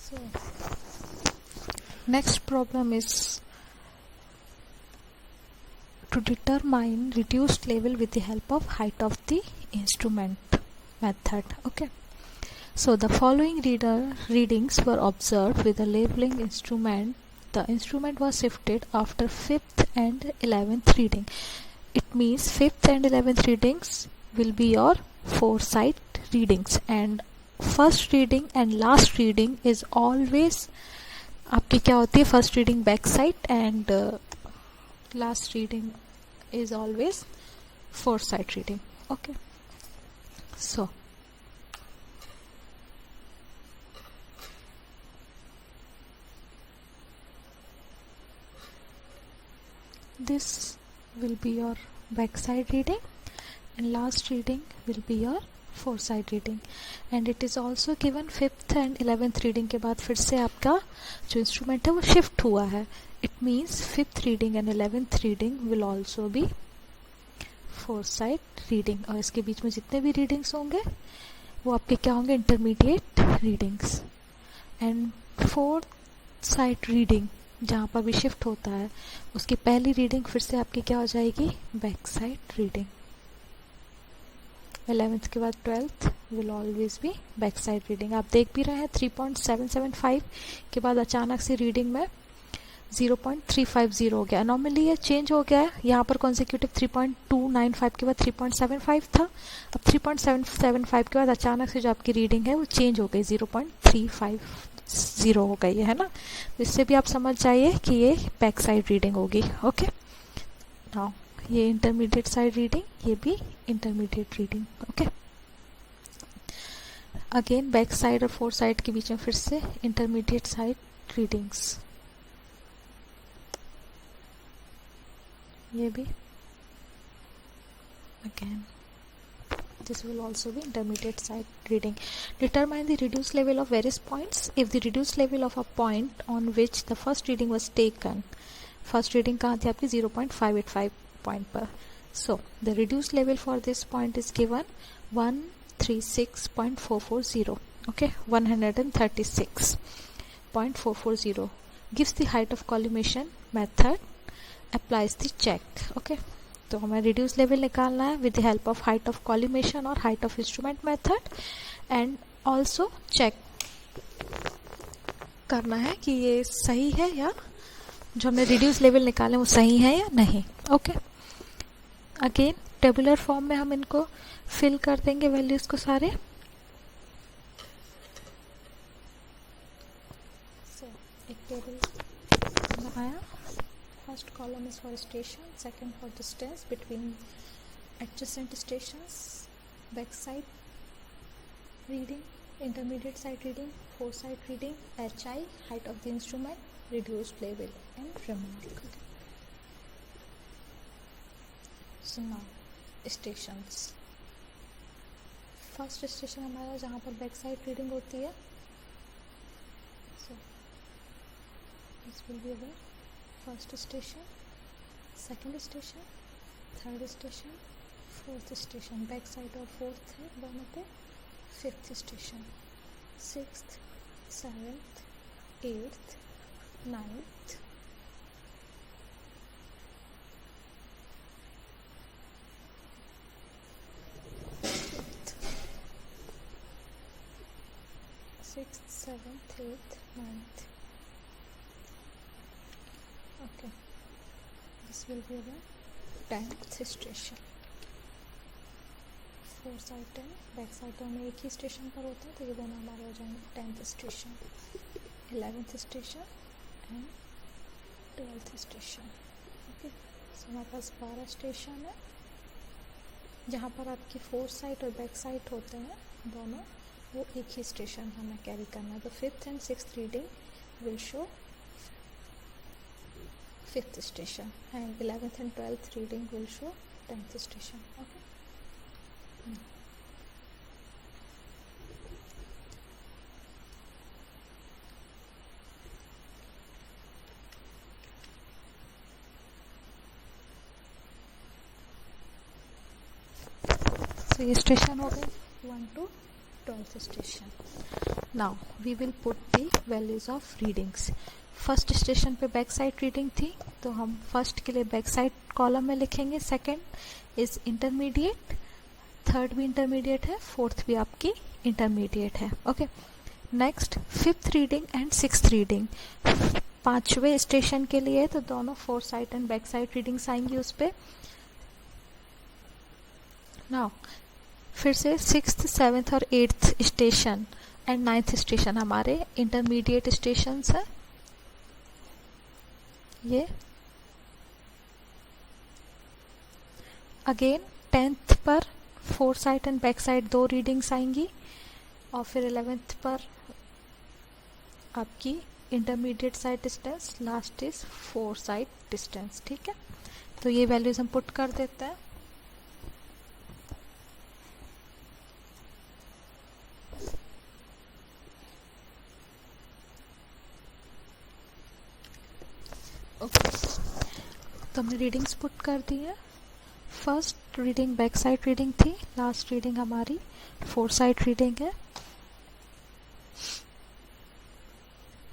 So next problem is to determine reduced level with the help of height of the instrument method. Okay, so the following readings were observed with the labeling instrument. The instrument was shifted after 5th and 11th reading. It means 5th and 11th readings will be your foresight readings, and first reading and last reading is always आपकी क्या होती है, first reading back side and last reading is always foresight reading. Okay, so this will be your backside reading and last reading will be your foresight reading, and it is also given 5th and 11th reading के बाद फिर से आपका जो instrument है वो shift हुआ है. It means 5th reading and 11th reading will also be foresight reading, और इसके बीच में जितने भी रीडिंग्स होंगे वो आपके क्या होंगे, intermediate readings. And foresight reading जहाँ पर भी शिफ्ट होता है उसकी पहली रीडिंग फिर से आपकी क्या हो जाएगी, बैक साइड रीडिंग. 11th के बाद 12th will always be back side reading. आप देख भी रहे हैं 3.775 के बाद अचानक से रीडिंग में 0.350 हो गया. नॉर्मली ये चेंज हो गया है, यहाँ पर कॉन्जिक्यूटिव 3.295 के बाद 3.75 था. अब 3.775 के बाद अचानक से जो आपकी रीडिंग है वो चेंज हो गई, 0.350 हो गई है ना. इससे भी आप समझ जाइए कि ये बैक साइड रीडिंग होगी. ओके, नाउ ये इंटरमीडिएट साइड रीडिंग, ये भी intermediate reading. Okay, again back side और फोर साइड के बीच में फिर से इंटरमीडिएट साइड रीडिंग्स. ये भी again this will also be intermediate side reading. Determine the reduced level of various points. If the reduced level of a point on which the first reading was taken, first reading कहाँ थी आपकी 0.585 point पर. So the reduced level for this point is given 136.440. Okay, 136.440 gives the height of collimation method, applies the check. Okay, तो हमें reduce level निकालना है with the help of height of collimation और height of instrument method, and also check करना है कि ये सही है या जो हमने reduce level निकाले वो सही है या नहीं. ओके, अगेन टेबुलर फॉर्म में हम इनको फिल कर देंगे वैल्यूज को सारे. एक टेबल बनाया. First column is for station, second for distance between adjacent stations, backside reading, intermediate side reading, foresight reading, HI, height of the instrument, reduced level, and remark. So now stations. First station हमारा जहाँ पर backside reading होती है. So this will be our first station, second station, third station, fourth station. Back side और fourth है दोनों पे. Fifth station, sixth, seventh, eighth, ninth, sixth, seventh, eighth, ninth. Okay, this will be the 10th station. Four side and back side दोनों एक ही station पर होते हैं, तो ये दोनों हमारे हो जाएंगे 10th station, 11th station and 12th station. Okay, so हमारे पास 12 स्टेशन है जहाँ पर आपकी फोर साइड और बैक साइड होते हैं दोनों, वो एक ही स्टेशन हमें कैरी करना है. तो 5th and 6th reading will show 5th station, and 11th and 12th reading will show 10th station. Okay. So ये स्टेशन हो गए 1 to 12th station. Now we will put the values of readings. First station पे back side reading थी, तो हम first के लिए back side column में लिखेंगे, सेकंड इज इंटरमीडिएट, थर्ड भी इंटरमीडिएट है, फोर्थ भी आपकी इंटरमीडिएट है. Okay, next fifth reading and sixth reading. पांचवें स्टेशन के लिए तो दोनों four side and back side readings आएंगी उस पे. नाउ फिर से सिक्स्थ, सेवेंथ और eighth station and ninth station हमारे इंटरमीडिएट स्टेशन है. ये अगेन टेंथ पर four side and back side दो रीडिंग्स आएंगी, और फिर 11th पर आपकी intermediate side distance, last is four side distance. ठीक है, तो ये वैल्यूज हम पुट कर देते हैं. ओके, तो हमने रीडिंग्स पुट कर दी है. First reading back side reading थी, लास्ट रीडिंग हमारी फोर साइड रीडिंग है.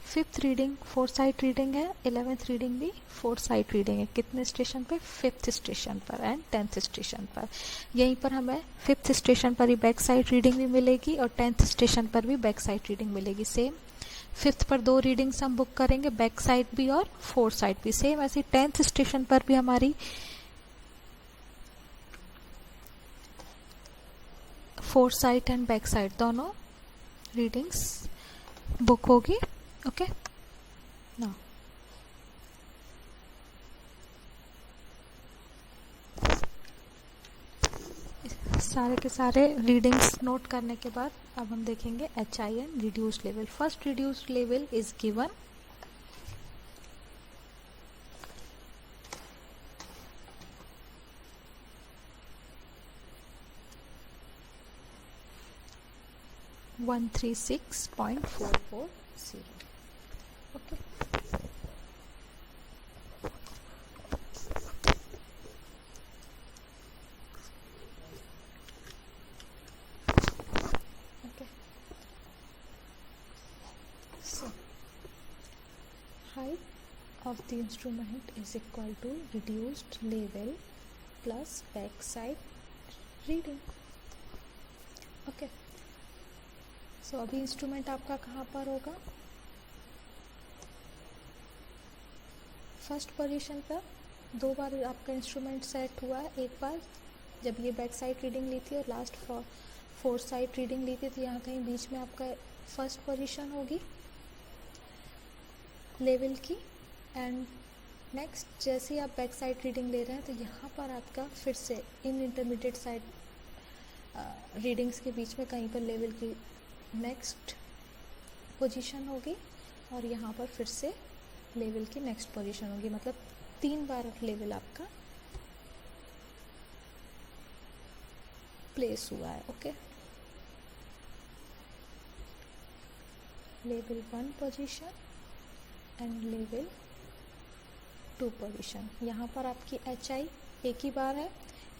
Fifth reading four side reading है, 11th रीडिंग भी फोर साइड रीडिंग है. कितने स्टेशन पे? फिफ्थ स्टेशन पर एंड 10th स्टेशन पर. यहीं पर हमें फिफ्थ स्टेशन पर ही बैक साइड रीडिंग भी मिलेगी और 10th स्टेशन पर भी बैक साइड रीडिंग मिलेगी. सेम फिफ्थ पर दो रीडिंग्स हम बुक करेंगे, बैक साइड भी और फोर साइड भी. सेम ऐसे 10th स्टेशन पर भी हमारी four side and back side दोनों रीडिंग्स बुक होगी. ओके, नाउ सारे के सारे रीडिंग्स नोट करने के बाद अब हम देखेंगे HIN reduce level. First reduce level is given 136.440. Okay. Okay. So, height of the instrument is equal to reduced level plus backside reading. Okay. तो अभी इंस्ट्रूमेंट आपका कहाँ पर होगा? फर्स्ट पोजीशन पर. दो बार आपका इंस्ट्रूमेंट सेट हुआ है. एक बार जब ये बैक साइड रीडिंग ली थी और लास्ट फोर साइड रीडिंग ली थी, तो यहाँ कहीं बीच में आपका फर्स्ट पोजीशन होगी लेवल की. एंड नेक्स्ट जैसे ही आप बैक साइड रीडिंग ले रहे हैं, तो यहाँ पर आपका फिर से इन इंटरमीडिएट साइड रीडिंग्स के बीच में कहीं पर लेवल की नेक्स्ट पोजीशन होगी, और यहाँ पर फिर से लेवल की नेक्स्ट पोजीशन होगी. मतलब 3 बार लेवल आपका प्लेस हुआ है. Okay, level 1 position and level 2 position. यहाँ पर आपकी HI एक ही बार है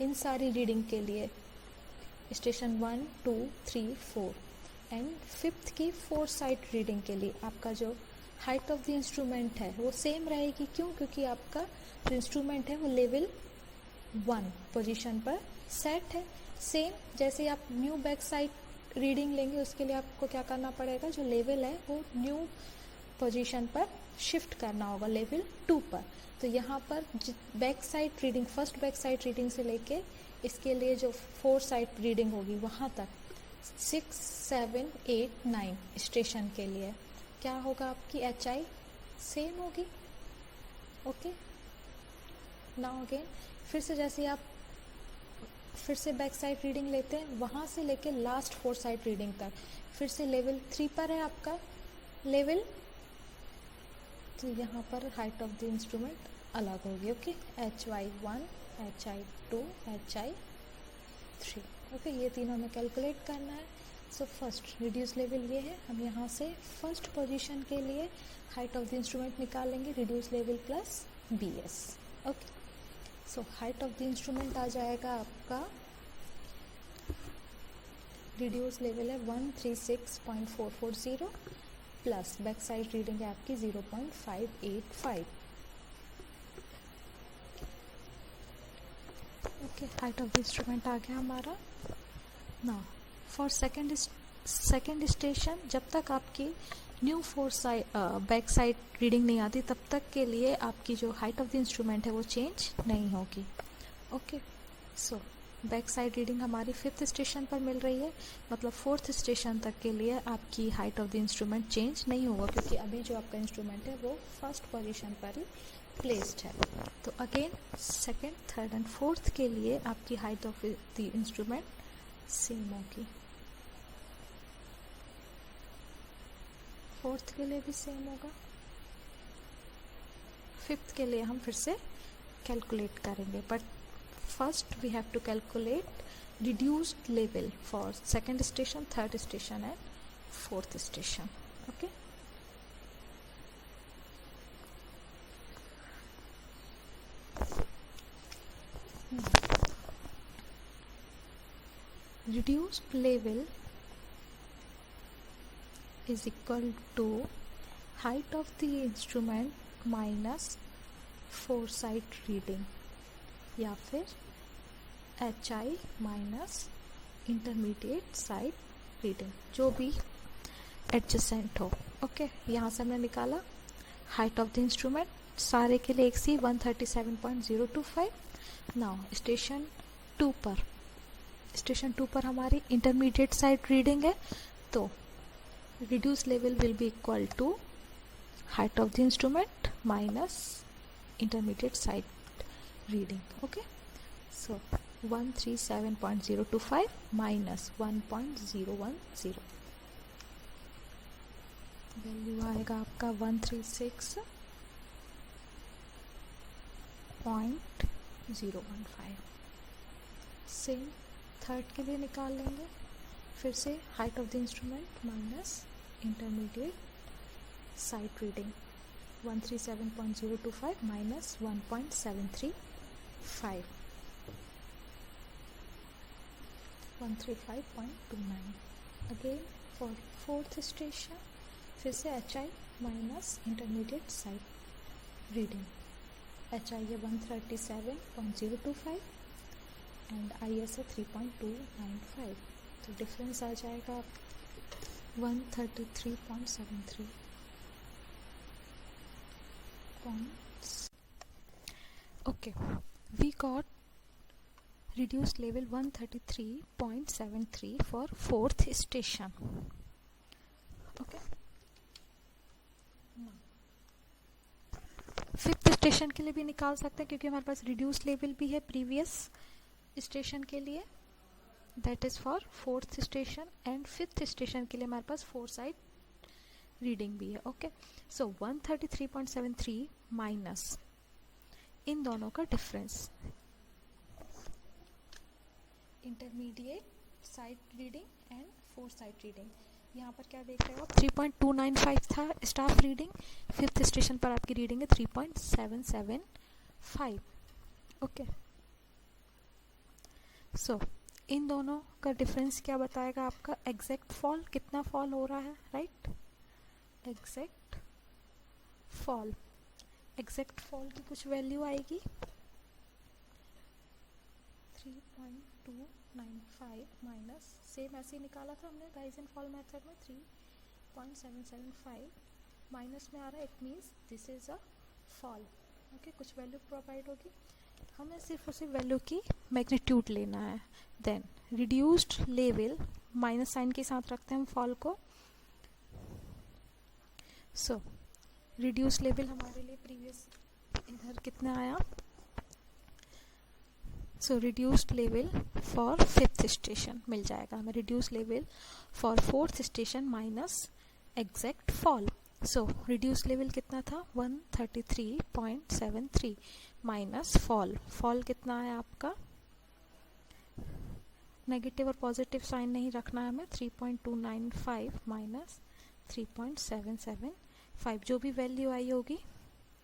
इन सारी रीडिंग के लिए. स्टेशन 1, 2, 3, 4 एंड फिफ्थ की फोर साइड रीडिंग के लिए आपका जो हाइट ऑफ द इंस्ट्रूमेंट है वो सेम रहेगी. क्यों? क्योंकि आपका जो इंस्ट्रूमेंट है वो लेवल 1 पोजीशन पर सेट है. सेम जैसे आप न्यू बैक साइड रीडिंग लेंगे, उसके लिए आपको क्या करना पड़ेगा? जो लेवल है वो न्यू पोजीशन पर शिफ्ट करना होगा, लेवल 2 पर. तो यहाँ पर back side reading, first back side reading से लेके इसके लिए जो फोर साइड रीडिंग होगी वहाँ तक 6, 7, 8, 9 स्टेशन के लिए क्या होगा? आपकी HI सेम होगी. ओके, नाउ अगेन फिर से जैसे आप फिर से बैक साइड रीडिंग लेते हैं, वहाँ से लेके लास्ट फोर साइड रीडिंग तक फिर से लेवल 3 पर है आपका लेवल. तो यहाँ पर हाइट ऑफ द इंस्ट्रूमेंट अलग होगी. Okay, HI1, HI2, HI3. Okay, ये तीनों हमें कैलकुलेट करना है. सो फर्स्ट रिड्यूस लेवल ये है. हम यहाँ से फर्स्ट पोजीशन के लिए हाइट ऑफ द इंस्ट्रूमेंट निकालेंगे, reduce level plus BS. Okay, so height of the instrument आ जाएगा आपका रिड्यूस लेवल है 136.440 प्लस बैक साइड रीडिंग है आपकी 0.585। Okay, height of the instrument आ गया हमारा। ना फॉर सेकेंड स्टेशन, जब तक आपकी new fore side back side reading नहीं आती तब तक के लिए आपकी जो हाइट ऑफ द इंस्ट्रूमेंट है वो चेंज नहीं होगी। Okay, so back side reading हमारी फिफ्थ स्टेशन पर मिल रही है, मतलब फोर्थ स्टेशन तक के लिए आपकी height of the instrument change नहीं होगा, क्योंकि अभी जो आपका इंस्ट्रूमेंट है वो फर्स्ट पोजीशन पर ही प्लेस्ड है। तो again second, third and fourth के लिए आपकी height of the instrument same होगी, फोर्थ के लिए भी सेम होगा, फिफ्थ के लिए हम फिर से कैलकुलेट करेंगे, but first we have to calculate reduced level for second station, third station and fourth station. Okay, reduced level is equal to height of the instrument minus foresight reading, या फिर HI minus intermediate side reading, जो भी adjacent हो। Okay, यहाँ से हमने निकाला height of the instrument, सारे के लिए एक सी 137.025। नाउ स्टेशन 2 पर हमारी इंटरमीडिएट साइड रीडिंग है, तो reduce level will be equal to height of the instrument minus intermediate side reading. Okay, so 137.025 minus 1.010, value आएगा आपका 136.015। सेम थर्ड के लिए निकाल लेंगे, फिर से height of the instrument minus intermediate side reading 137.025 minus 1.735, 135.29। Again for fourth station फिर से HI minus intermediate side reading, HI है 137.025 एंड IS है 3.295, तो डिफरेंस आ जाएगा 133.73 points. Okay, we got reduced level 133.73 for fourth station. Okay, fifth station के लिए भी निकाल सकते हैं, क्योंकि हमारे पास रिड्यूस लेवल भी है प्रीवियस स्टेशन के लिए, that is for fourth station, and fifth station के लिए हमारे पास फोर साइड रीडिंग भी है। ओके, सो 133.73 माइनस इन दोनों का difference, intermediate side reading and four side reading. यहाँ पर क्या देख रहे हो आप, 3.295 था स्टाफ रीडिंग, फिफ्थ स्टेशन पर आपकी रीडिंग है 3.775। ओके, सो इन दोनों का डिफरेंस क्या बताएगा आपका, एग्जैक्ट फॉल, कितना फॉल हो रहा है, राइट, एग्जैक्ट फॉल की कुछ वैल्यू आएगी 3.295 माइनस, सेम ऐसे ही निकाला था हमने राइज एंड फॉल मेथड में, 3.775 माइनस में आ रहा है, it means this is a fall. Okay, कुछ वैल्यू प्रोवाइड होगी, हमें सिर्फ उसी वैल्यू की मैग्नीट्यूड लेना है। Then reduced level minus sign के साथ रखते हैं हम फॉल को, सो रिड्यूस लेवल हमारे लिए प्रीवियस इधर कितना आया, so reduced level for fifth station मिल जाएगा हमें, reduce level for fourth station minus exact fall. So reduce level कितना था 133.73 माइनस फॉल कितना है आपका, नेगेटिव और पॉजिटिव साइन नहीं रखना है हमें, 3.295 माइनस 3.775, जो भी वैल्यू आई होगी।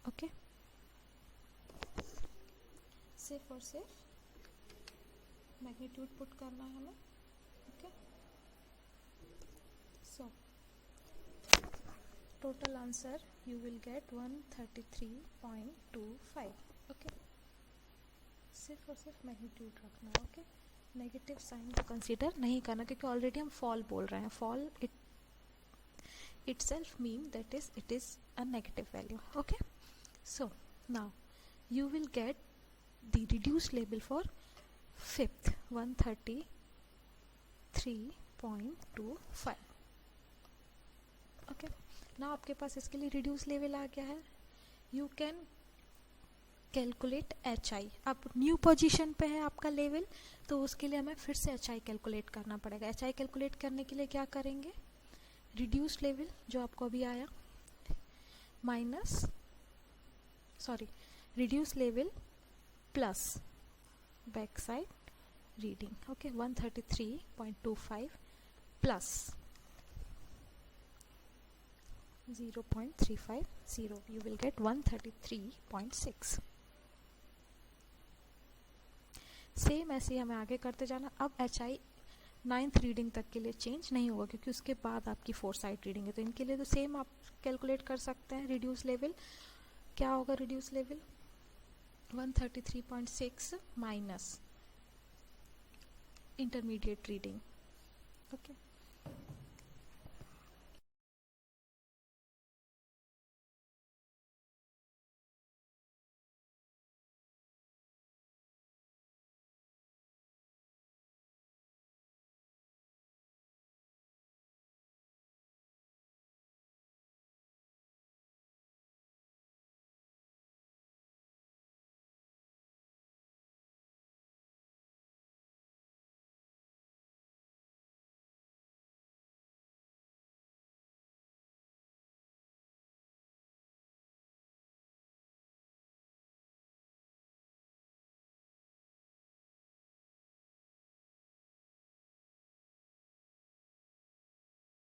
ओके, सिर्फ और सिर्फ मैग्नीट्यूड पुट करना है हमें। Okay, total answer you will get 133.25. Okay, सिर्फ और सिर्फ मैग्नीट्यूड रखना. ओके, नेगेटिव साइन को कंसीडर नहीं करना क्योंकि ऑलरेडी हम फॉल बोल रहे हैं. Fall itself mean that is it is a negative value. Okay, so now you will get the reduced label for fifth, 133.25. okay, now आपके पास इसके लिए reduced level आ गया है. you can calculate HI. अब न्यू पोजीशन पे है आपका level, तो उसके लिए हमें फिर से HI कैलकुलेट करना पड़ेगा. HI कैलकुलेट करने के लिए क्या करेंगे, रिड्यूस्ड लेवल जो आपको अभी आया reduce level plus back side reading. Okay, 133.25 plus 0.350, you will get 133.6. Same ऐसे ही हमें आगे करते जाना. अब HI 9th रीडिंग तक के लिए चेंज नहीं होगा क्योंकि उसके बाद आपकी 4 साइड रीडिंग है, तो इनके लिए तो सेम आप कैलकुलेट कर सकते हैं. रिड्यूस लेवल क्या होगा, reduce level 133.6 minus intermediate reading. Okay,